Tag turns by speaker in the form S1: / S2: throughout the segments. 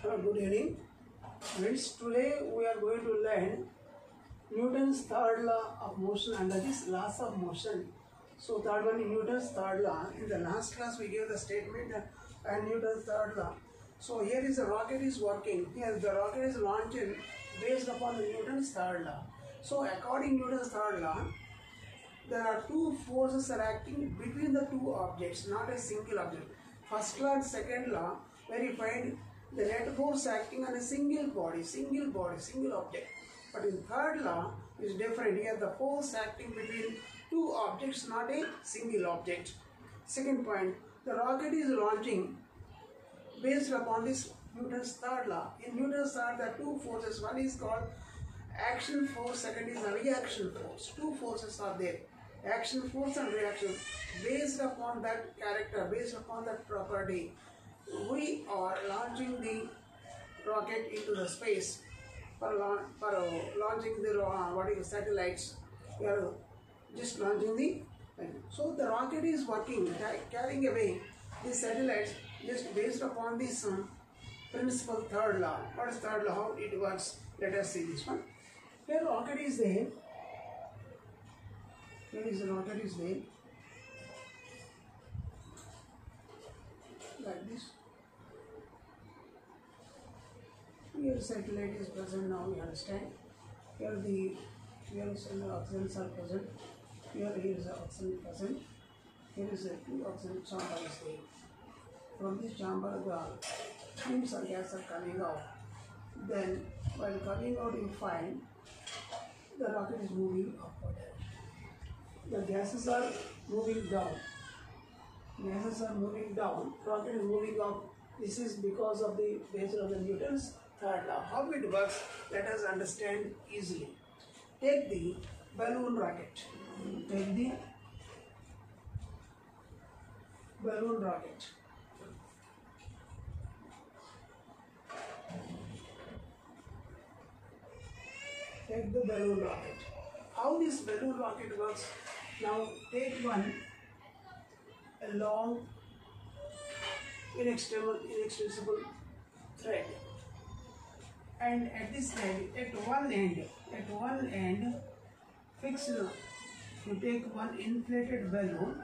S1: Good evening, friends. Today we are going to learn Newton's third law of motion and that is laws of motion. So third one is Newton's third law. In the last class we gave the statement and Newton's third law. So here is the rocket is working. Here the rocket is launched based upon the Newton's third law. So according to Newton's third law, there are two forces are acting between the two objects, not a single object. First law and second law, where you find the net force acting on a single body, single object. But in third law is different. Here the force acting between two objects, not a single object. Second point, the rocket is launching based upon this Newton's third law. In Newton's third, there are two forces. One is called action force, second is reaction force. Two forces are there. Action force and reaction. Based upon that character, based upon that property, we are launching the rocket into the space for launching the satellites. We are just launching the. So the rocket is working, carrying away the satellites just based upon this principle third law. What is third law? How it works? Let us see this one. Here rocket is there. Here is the rocket is there. Like this. Here satellite is present now, you understand. Here the oxygens are present. Here is the oxygen present. Here is the two oxygen chamber is there. From this chamber the fumes or gas are coming out. Then while coming out you find the rocket is moving upward. The gases are moving down. Gases are moving down. Rocket is moving up. This is because of the based on the Newton's third law. How it works, let us understand easily. Take the balloon rocket. Take the balloon rocket. Take the balloon rocket. How this balloon rocket works? Now take one a long inextensible thread, and at this end, at one end, fix. You take one inflated balloon.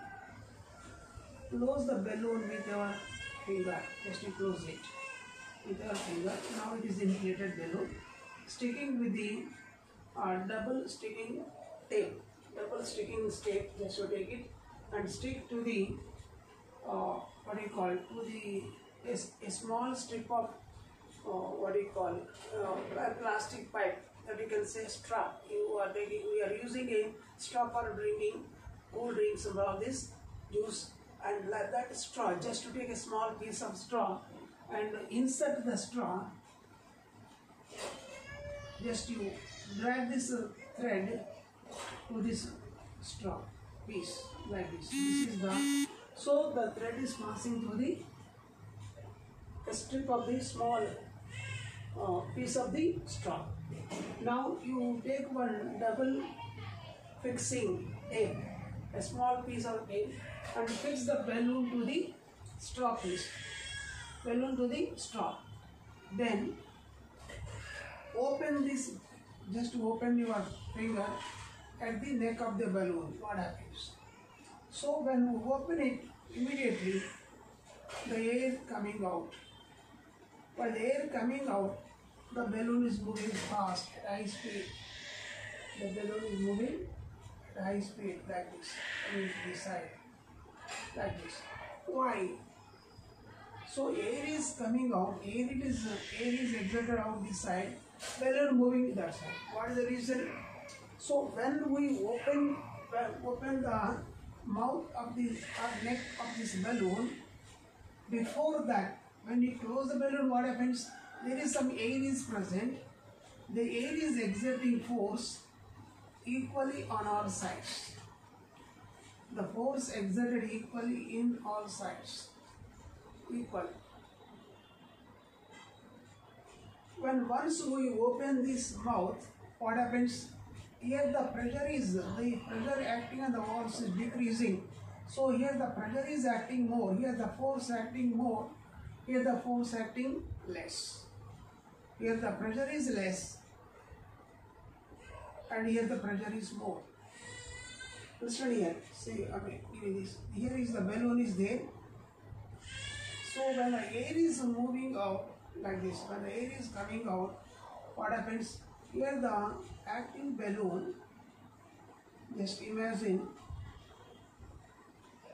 S1: Close the balloon with your finger. Just to close it with your finger. Now it is inflated balloon. Sticking with the double sticking tape. Just to take it and stick to the a small strip of plastic pipe, that you can say straw. We are using a straw for drinking cool drinks and all this juice, and like that straw, just to take a small piece of straw and insert the straw. Just you drag this thread to this straw piece like this. This is the thread is passing through the strip of the small piece of the straw. Now you take one double fixing tape, a small piece of tape, and fix the balloon to the straw piece. Balloon to the straw. Then open this. Just to open your finger at the neck of the balloon. What happens? So when you open it, immediately the air coming out. While the air coming out, the balloon is moving fast at high speed. The balloon is moving at high speed like this. On this side, like this. Why? So air is coming out. Air is exerted out this side. Balloon moving that side. What is the reason? So when we open the mouth of the neck of this balloon, before that, when you close the balloon, what happens? There is some air is present. The air is exerting force equally on all sides. The force exerted equally in all sides. Equal. When once we open this mouth, what happens? Here the pressure acting on the walls is decreasing. So here the pressure is acting more, here the force acting more, here the force acting less. Here the pressure is less and here the pressure is more. Listen here, see, okay, this. Here is the balloon is there. So when the air is moving out like this, when the air is coming out, what happens? Here the acting balloon, just imagine.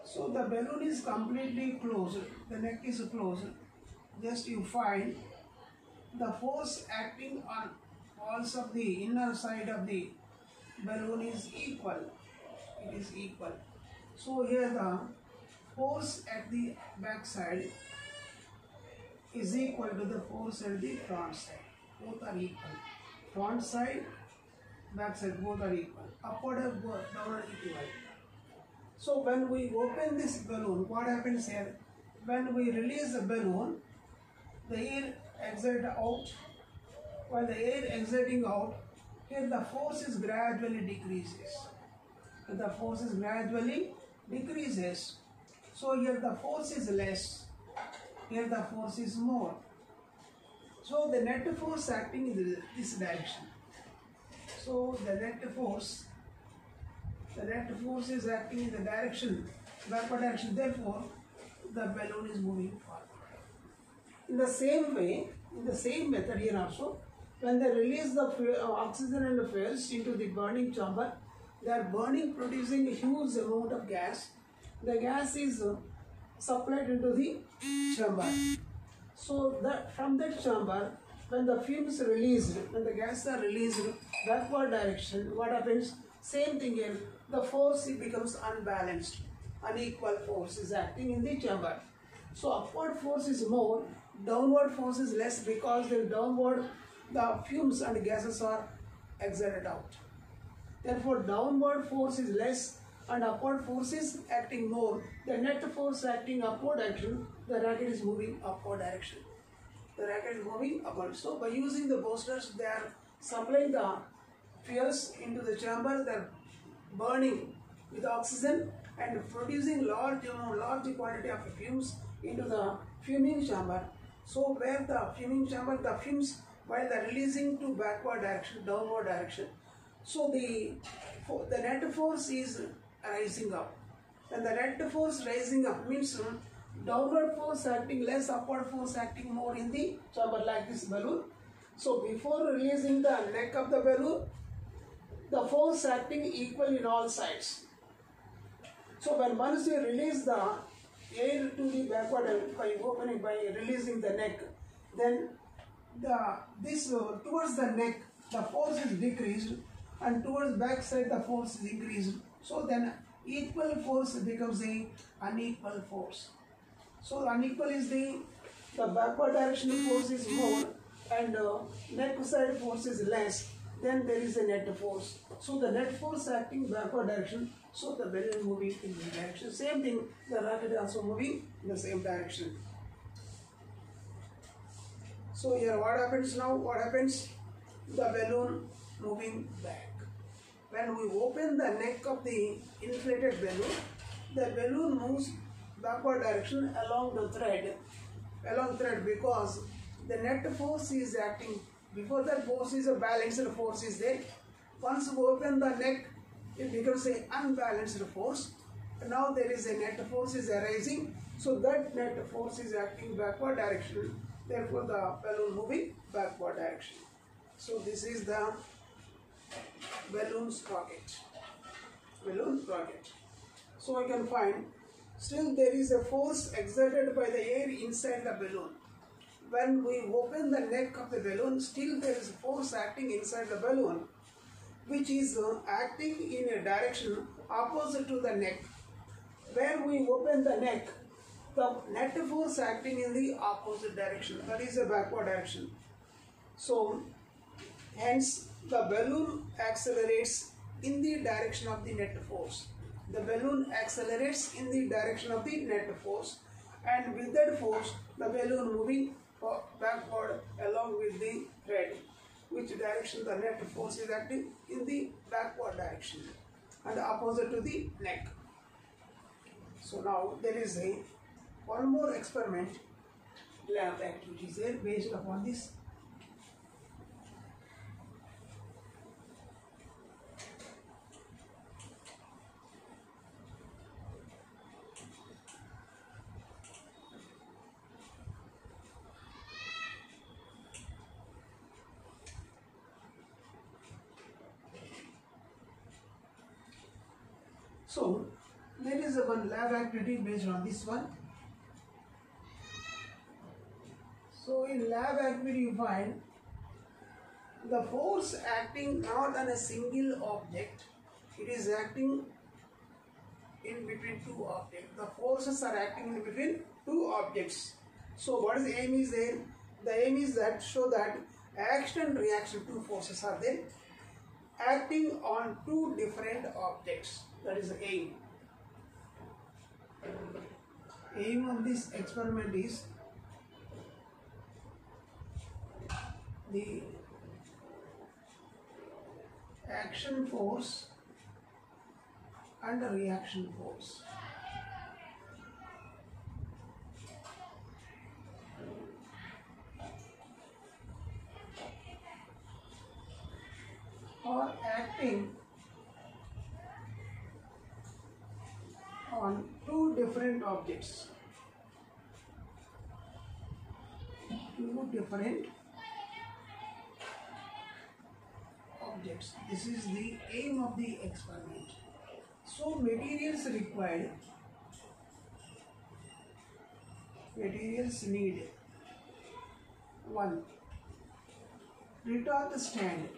S1: So the balloon is completely closed, the neck is closed. Just you find the force acting on walls of the inner side of the balloon is equal. It is equal. So here the force at the back side is equal to the force at the front side. Both are equal. Front side, back side, both are equal. Upward and downward equal. So when we open this balloon, what happens here? When we release the balloon, the air exits out. While the air exiting out, here the force is gradually decreases. The force is gradually decreases. So here the force is less. Here the force is more. So the net force acting in this direction. So the net force is acting in the direction, backward direction. Therefore, the balloon is moving forward. In the same way, in the same method here also, when they release the oxygen and the fuels into the burning chamber, they are burning, producing a huge amount of gas. The gas is supplied into the chamber. So that from that chamber, when the fumes released, when the gas are released backward direction, what happens? Same thing here. The force becomes unbalanced. Unequal force is acting in the chamber. So upward force is more, downward force is less, because the downward the fumes and gases are exerted out. Therefore, downward force is less and upward force is acting more. The net force acting upward direction, the rocket is moving upward direction. The rocket is moving upward. So by using the boosters, they are supplying the fuels into the chamber. They are burning with oxygen and producing large quantity of fumes into the fuming chamber. So where the fuming chamber, the fumes, while they are releasing to backward direction, downward direction. So the net force is rising up. When the net force rising up means downward force acting less, upward force acting more in the chamber, like this balloon. So before releasing the neck of the balloon, the force acting equal in all sides. So when once you release the air to the backward by opening, by releasing the neck, then towards the neck the force is decreased, and towards back side the force is increased. So then equal force becomes a unequal force. So unequal is the backward direction force is more and neck side force is less. Then there is a net force. So the net force acting backward direction. So the balloon moving in the direction. Same thing, the rocket also moving in the same direction. So here what happens now? What happens? The balloon moving back. When we open the neck of the inflated balloon, the balloon moves backward direction along the thread, because the net force is acting. Before that force is a balanced force is there. Once we open the neck, it becomes an unbalanced force. Now there is a net force is arising. So that net force is acting backward direction. Therefore the balloon moving backward direction. So this is the balloon's rocket. So I can find still there is a force exerted by the air inside the balloon. When we open the neck of the balloon, still there is a force acting inside the balloon, which is acting in a direction opposite to the neck. Where we open the neck, the net force acting in the opposite direction, that is a backward direction. So hence the balloon accelerates in the direction of the net force. The balloon accelerates in the direction of the net force, and with that force the balloon moving backward along with the thread. Which direction the net force is acting? In the backward direction and opposite to the neck. So now there is one more experiment, lab activities there based upon this. So there is one lab activity based on this one. So in lab activity you find the force acting not on a single object, it is acting in between two objects. The forces are acting in between two objects. So what is the aim is there? The aim is that show that action and reaction, two forces are there acting on two different objects. That is the aim. Aim of this experiment is the action force and the reaction force. Are acting on two different objects. Two different objects. This is the aim of the experiment. So materials required. Materials need: 1. Retort stand.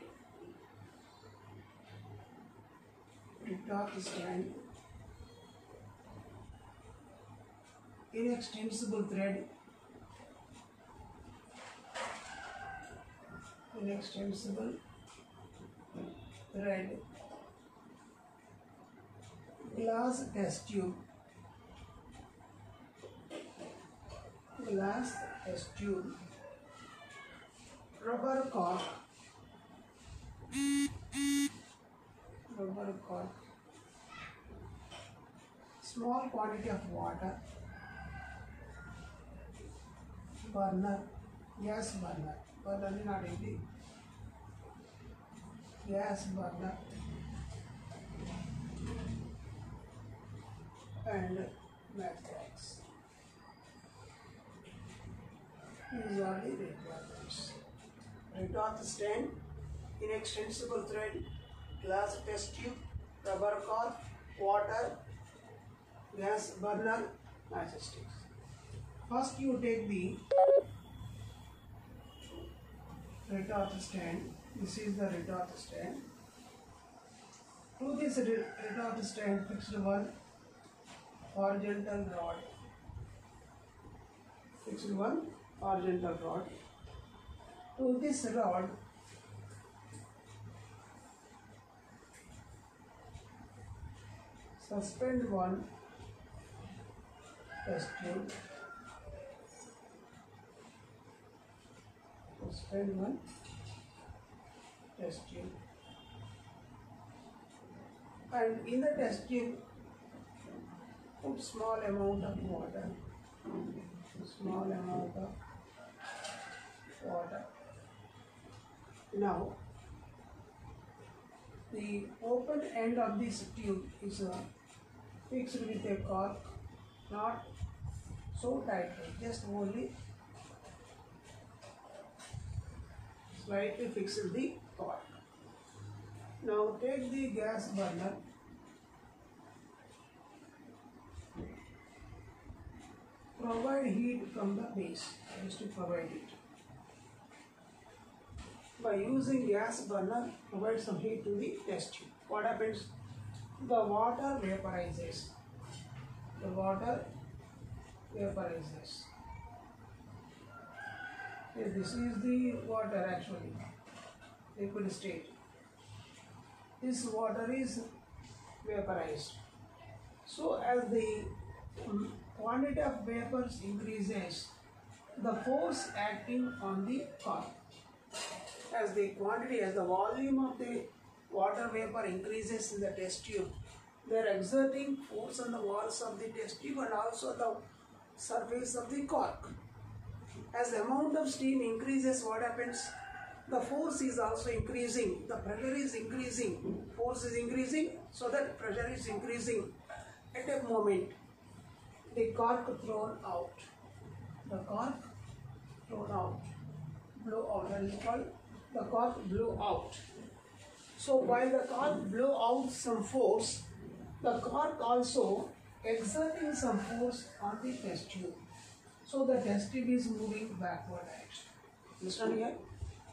S1: Retort stand. Inextensible thread. Inextensible thread. Glass test tube. Glass test tube. Rubber cork. Rubber cork. Small quantity of water. Burner. Gas burner. Burner is not empty. Gas burner. And matchbox. These are the requirements. Retort stand, inextensible thread, glass test tube, rubber cork, water, gas burner, matchsticks. First you take the retort stand. This is the retort stand. To this retort stand fixed one horizontal rod. Fixed one horizontal rod. To this rod suspend one test tube. Suspend one test tube. And in the test tube put small amount of water. Small amount of water. Now the open end of this tube is fixed with a cork, not so tightly, just only slightly fixed the cork. Now take the gas burner. Provide heat from the base. I used to provide it. By using gas burner, provide some heat to the test tube. What happens? The water vaporizes. The water vaporizes. Yes, this is the water actually, liquid state. This water is vaporized. So as the quantity of vapors increases, the force acting on the cork. As the volume of the water vapor increases in the test tube, they are exerting force on the walls of the test tube and also the surface of the cork. As the amount of steam increases, what happens? The force is also increasing, the pressure is increasing, force is increasing, so that pressure is increasing. At a moment, the cork thrown out. The cork thrown out. Blow out. That is called the cork blew out. So while the cork blew out some force, the cork also exerting some force on the test tube. So the test tube is moving backward direction. Understand here?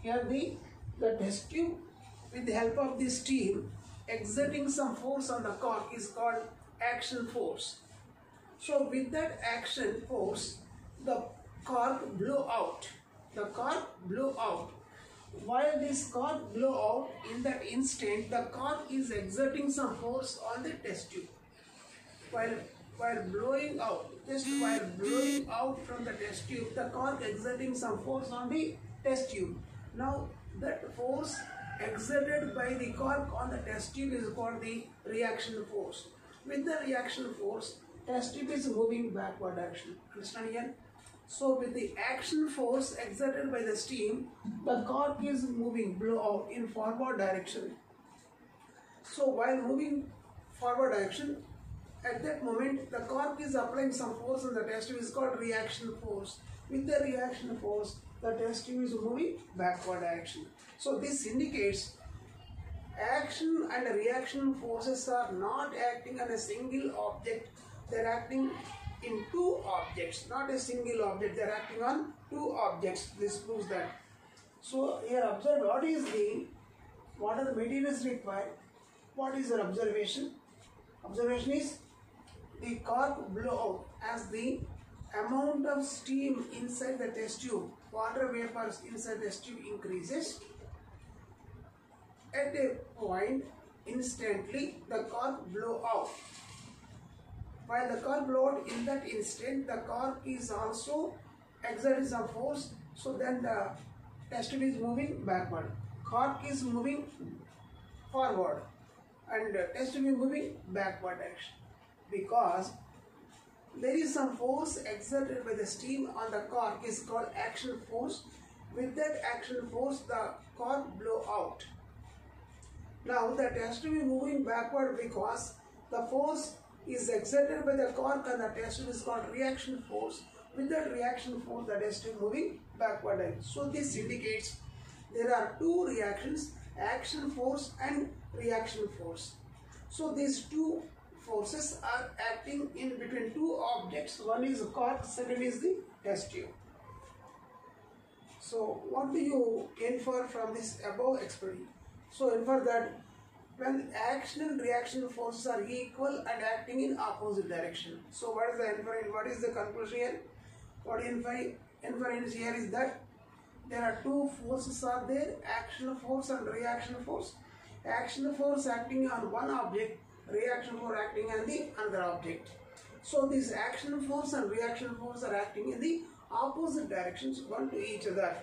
S1: Here the test tube with the help of this steam exerting some force on the cork is called action force. So with that action force, the cork blew out. The cork blew out. While this cork blew out, in that instant, the cork is exerting some force on the test tube. While blowing out, just while blowing out from the test tube, the cork exerting some force on the test tube. Now that force exerted by the cork on the test tube is called the reaction force. With the reaction force, test tube is moving backward direction. Understand here? So with the action force exerted by the steam, the cork is moving blow out in forward direction. So while moving forward direction, at that moment the cork is applying some force on the test tube is called reaction force. With the reaction force, the test tube is moving backward direction. So this indicates action and reaction forces are not acting on a single object. They are acting in two objects, not a single object. They are acting on two objects. This proves that. So here observe what are the materials required. What is your observation? Observation is the cork blow out as the amount of steam inside the test tube, water vapors inside the test tube increases. At a point, instantly the cork blow out. While the cork blow out, in that instant, the cork is also exerting some force. So then the test tube is moving backward. Cork is moving forward, and test tube is moving backward direction, because there is some force exerted by the steam on the cork is called action force. With that action force, the cork blow out. Now the test tube is moving backward because the force is exerted by the cork and the test tube is called reaction force. With that reaction force, the test tube moving backward. So this indicates there are two reactions, action force and reaction force. So these two forces are acting in between two objects. One is cork, second is the test tube. So what do you infer from this above experiment? So infer that when action and reaction forces are equal and acting in opposite direction. So what is the inference? What is the conclusion here? What inference here is that there are two forces are there, action force and reaction force. Action force acting on one object, reaction force acting on the another object. So this action force and reaction force are acting in the opposite directions, one to each other.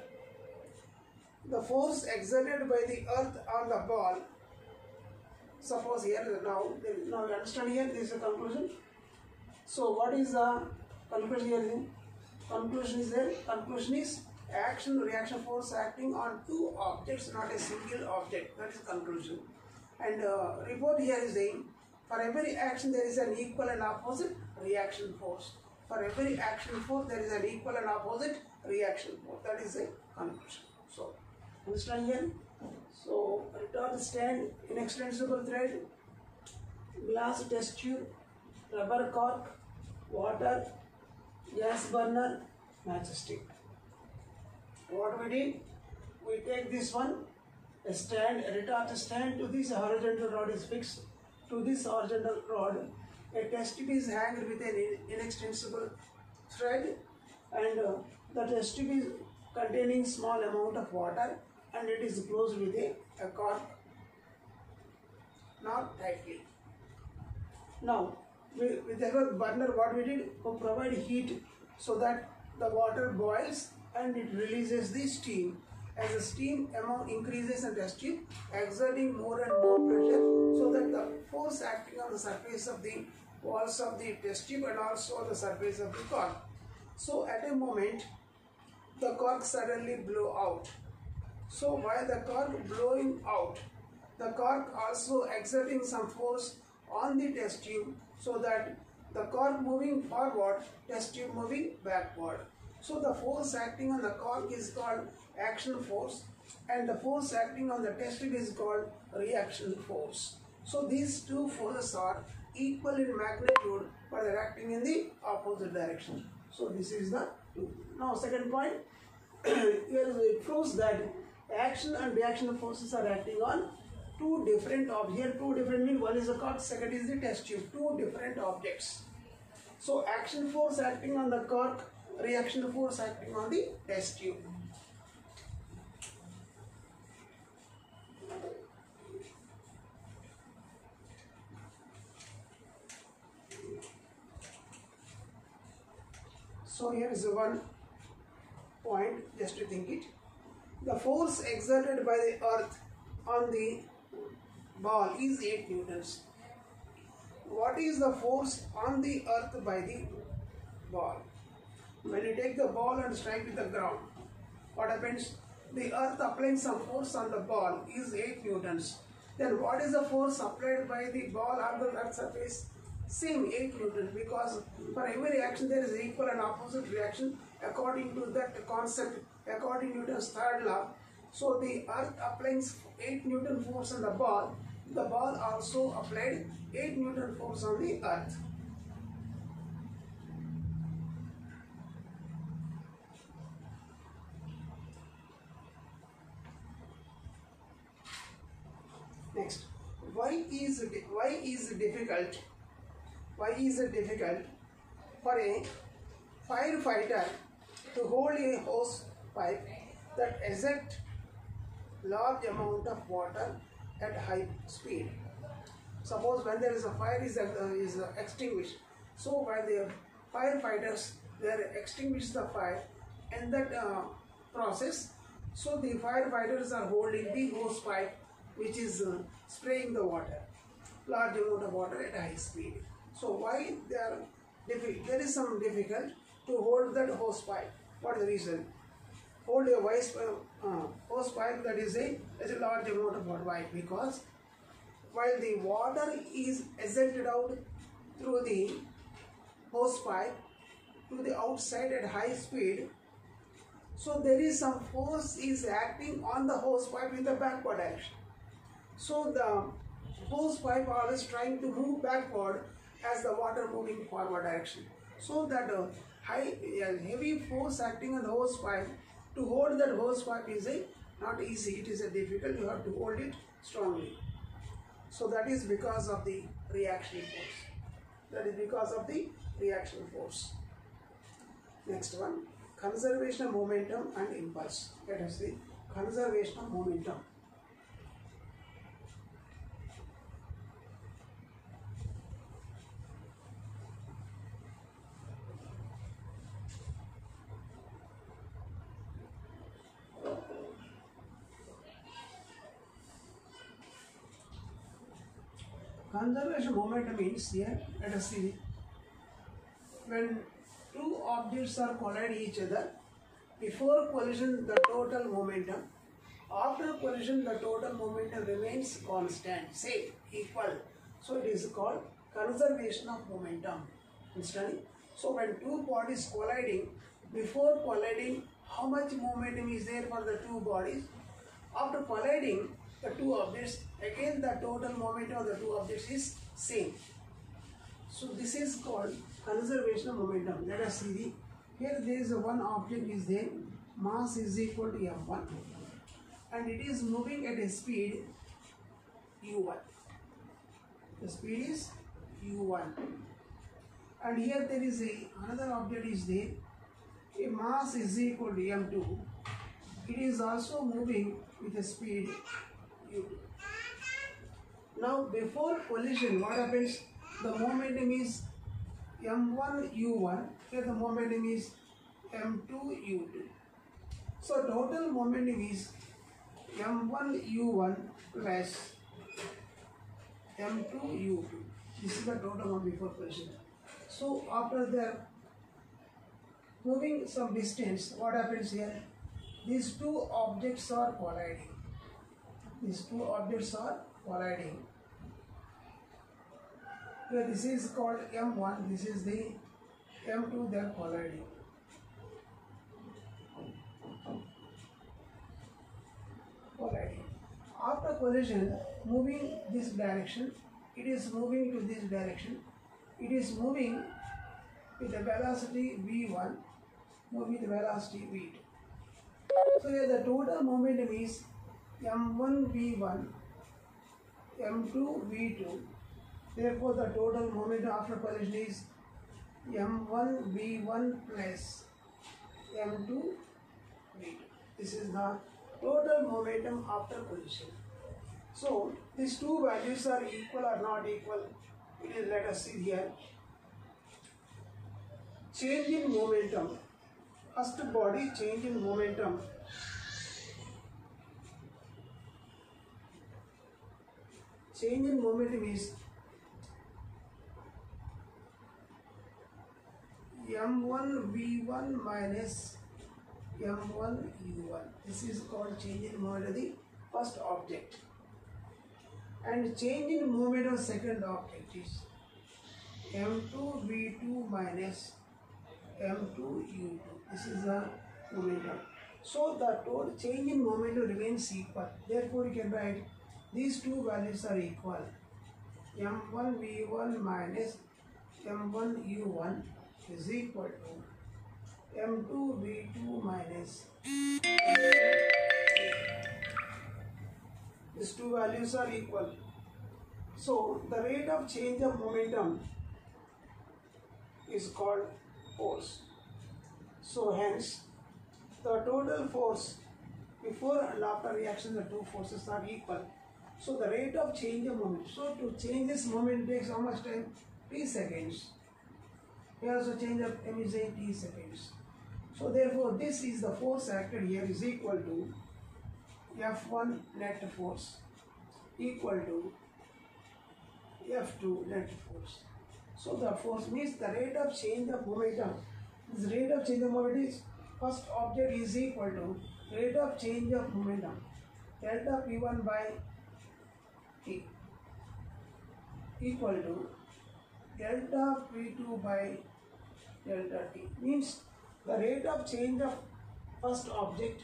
S1: The force exerted by the earth on the ball, suppose here now you understand here, this is the conclusion. So what is the conclusion here? Conclusion is there. Conclusion is action reaction force acting on two objects, not a single object. That is conclusion. And report here is saying for every action there is an equal and opposite reaction force. For every action force there is an equal and opposite reaction force. That is a conclusion. So understand here? So retort stand, inextensible thread, glass test tube, rubber cork, water, gas burner, matchstick. What we did? We take this one, a stand, a retort stand. To this horizontal rod is fixed. To this horizontal rod, a test tube is hanged with an inextensible thread, and the test tube is containing small amount of water, and it is closed with a cork, not tightly. Now, with the burner, what we did? We provide heat so that the water boils and it releases the steam. As the steam amount increases in test tube, exerting more and more pressure, so that the force acting on the surface of the walls of the test tube and also the surface of the cork. So at a moment, the cork suddenly blow out. So while the cork blowing out, the cork also exerting some force on the test tube, so that the cork moving forward, test tube moving backward. So the force acting on the cork is called action force, and the force acting on the test tube is called reaction force. So these two forces are equal in magnitude, but they are acting in the opposite direction. So this is the two. Now second point, here it proves that action and reaction forces are acting on two different objects. Here two different mean one is the cork, second is the test tube. Two different objects. So action force acting on the cork, reaction force acting on the test tube. So here is one point, just to think it. The force exerted by the earth on the ball is 8 newtons. What is the force on the earth by the ball? When you take the ball and strike with the ground, what happens? The earth applying some force on the ball is 8 newtons. Then what is the force applied by the ball on the earth surface? Same 8 newtons, because for every reaction there is equal and opposite reaction according to that concept, according to Newton's third law. So the earth applying 8 Newton force on the ball also applied 8 Newton force on the earth. Next, why is it difficult for a firefighter to hold a hose pipe that ejects large amount of water at high speed? Suppose when there is a fire is extinguished, so when the firefighters they extinguish the fire in that process, so the firefighters are holding the hose pipe which is spraying the water, large amount of water at high speed. So why there is some difficult to hold that hose pipe? What is the reason? Hold a hose pipe that is a large amount of water. Why? Because while the water is ejected out through the hose pipe to the outside at high speed, so there is some force is acting on the hose pipe in the backward direction. So the hose pipe always trying to move backward as the water moving forward direction. So that heavy force acting on the hose pipe, to hold that hose pipe is not easy. It is difficult. You have to hold it strongly. So that is because of the reaction force. Next one, conservation of momentum and impulse. Let us see conservation of momentum. Conservation momentum means, here let us see, when two objects are collide each other, before collision the total momentum, after collision the total momentum remains constant, same, equal. So it is called conservation of momentum. Understanding? So when two bodies colliding, before colliding how much momentum is there for the two bodies? After colliding the two objects, again the total momentum of the two objects is same. So this is called conservation of momentum. Let us see here there is one object is there, mass is equal to m1 and it is moving at a speed u1. The speed is u1, and here there is another object is there, a mass is equal to m2. It is also moving with a speed u2. Now before collision what happens? The momentum is m1 u1, here the momentum is m2 u2. So total momentum is m1 u1 plus m2 u2. This is the total one before collision. So after the moving some distance, what happens here? These two objects are colliding. Here this is called m1, this is the m2, they are colliding. After collision, moving this direction, it is moving to this direction. It is moving with the velocity v1, moving with the velocity v2. So here the total momentum is m1 v1, m2 v2. Therefore, the total momentum after collision is m1 v1 plus m2 v2. This is the total momentum after collision. So these two values are equal or not equal. It is, let us see here. Change in momentum. First body change in momentum. Change in momentum is m1 v1 minus m1 u1. This is called change in momentum of the first object. And change in momentum of second object is m2 v2 minus m2 u2. This is the momentum. So the total change in momentum remains equal. Therefore, you can write these two values are equal. m1 v1 minus m1 u1 is equal to m2 v2 minus these two values are equal. So the rate of change of momentum is called force. So hence the total force before and after reaction, the two forces are equal. So the rate of change of moment. So to change this moment takes how much time? T seconds. Here also change of m is 8 t seconds. So therefore this is the force acted here is equal to F1 net force equal to F2 net force. So the force means the rate of change of momentum. This rate of change of momentum is first object is equal to rate of change of momentum delta P1 by T equal to delta P2 by delta T. Means the rate of change of first object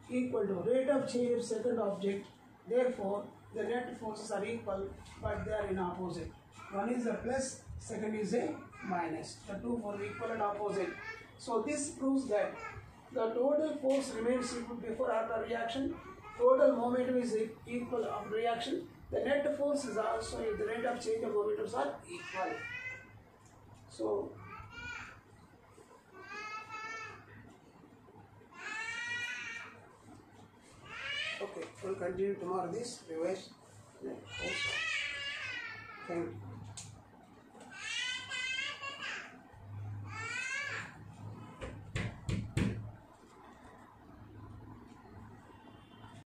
S1: equal to rate of change of second object. Therefore, the net forces are equal, but they are in opposite. One is a plus, second is a minus. The two forces equal and opposite. So this proves that the total force remains equal before after reaction. Total momentum is equal after reaction. The net force is also, the rate of change of momentums are equal. So okay, we'll continue tomorrow this revise. Thank you.